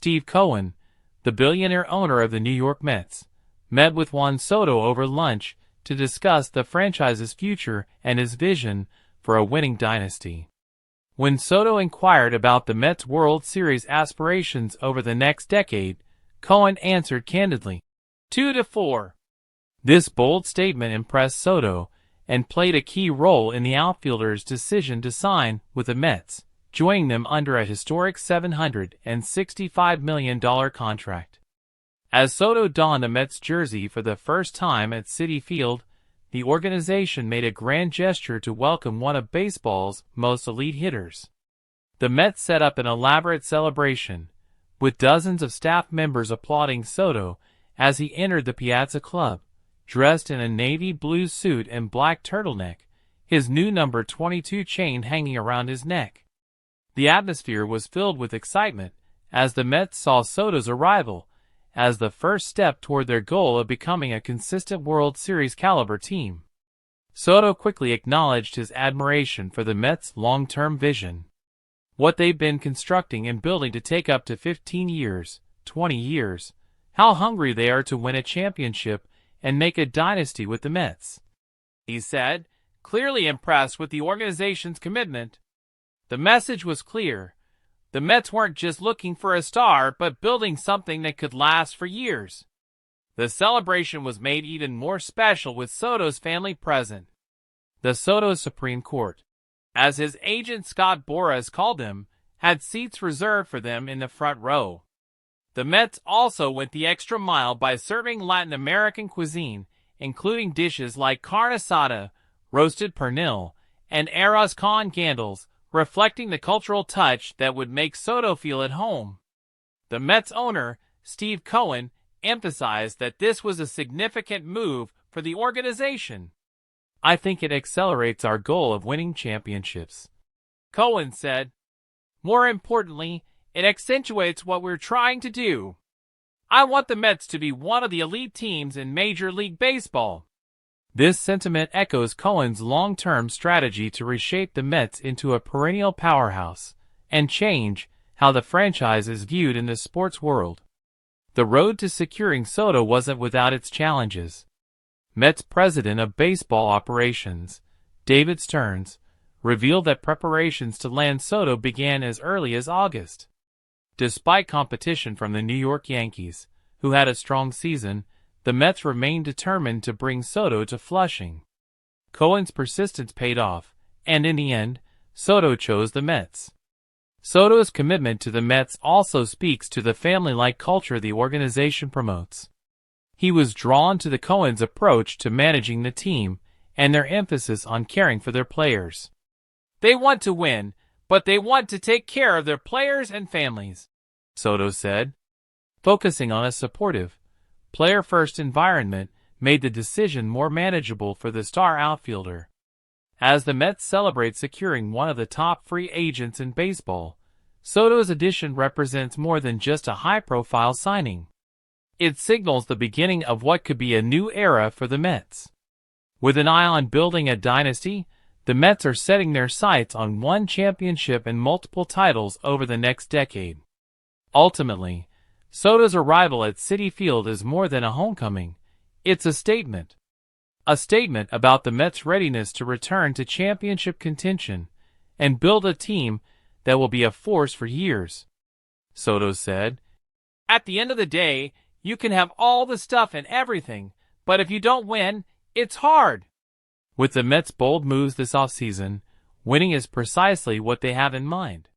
Steve Cohen, the billionaire owner of the New York Mets, met with Juan Soto over lunch to discuss the franchise's future and his vision for a winning dynasty. When Soto inquired about the Mets' World Series aspirations over the next decade, Cohen answered candidly, 2 to 4. This bold statement impressed Soto and played a key role in the outfielder's decision to sign with the Mets, joining them under a historic $765 million contract. As Soto donned a Mets jersey for the first time at Citi Field, the organization made a grand gesture to welcome one of baseball's most elite hitters. The Mets set up an elaborate celebration, with dozens of staff members applauding Soto as he entered the Piazza Club, dressed in a navy blue suit and black turtleneck, his new number 22 chain hanging around his neck. The atmosphere was filled with excitement as the Mets saw Soto's arrival as the first step toward their goal of becoming a consistent World Series caliber team. Soto quickly acknowledged his admiration for the Mets' long-term vision. What they've been constructing and building to take up to 15 years, 20 years, how hungry they are to win a championship and make a dynasty with the Mets, he said, clearly impressed with the organization's commitment. The message was clear. The Mets weren't just looking for a star, but building something that could last for years. The celebration was made even more special with Soto's family present. The Soto Supreme Court, as his agent Scott Boras called him, had seats reserved for them in the front row. The Mets also went the extra mile by serving Latin American cuisine, including dishes like carne asada, roasted pernil, and arroz con gandules, reflecting the cultural touch that would make Soto feel at home. The Mets owner, Steve Cohen, emphasized that this was a significant move for the organization. I think it accelerates our goal of winning championships, Cohen said. More importantly, it accentuates what we're trying to do. I want the Mets to be one of the elite teams in Major League Baseball. This sentiment echoes Cohen's long-term strategy to reshape the Mets into a perennial powerhouse and change how the franchise is viewed in the sports world. The road to securing Soto wasn't without its challenges. Mets president of baseball operations, David Stearns, revealed that preparations to land Soto began as early as August. Despite competition from the New York Yankees, who had a strong season, the Mets remained determined to bring Soto to Flushing. Cohen's persistence paid off, and in the end, Soto chose the Mets. Soto's commitment to the Mets also speaks to the family-like culture the organization promotes. He was drawn to the Cohens' approach to managing the team and their emphasis on caring for their players. They want to win, but they want to take care of their players and families, Soto said. Focusing on a supportive, player-first environment made the decision more manageable for the star outfielder. As the Mets celebrate securing one of the top free agents in baseball, Soto's addition represents more than just a high-profile signing. It signals the beginning of what could be a new era for the Mets. With an eye on building a dynasty, the Mets are setting their sights on one championship and multiple titles over the next decade. Ultimately, Soto's arrival at Citi Field is more than a homecoming. It's a statement. A statement about the Mets' readiness to return to championship contention and build a team that will be a force for years. Soto said, "At the end of the day, you can have all the stuff and everything, but if you don't win, it's hard." With the Mets' bold moves this offseason, winning is precisely what they have in mind.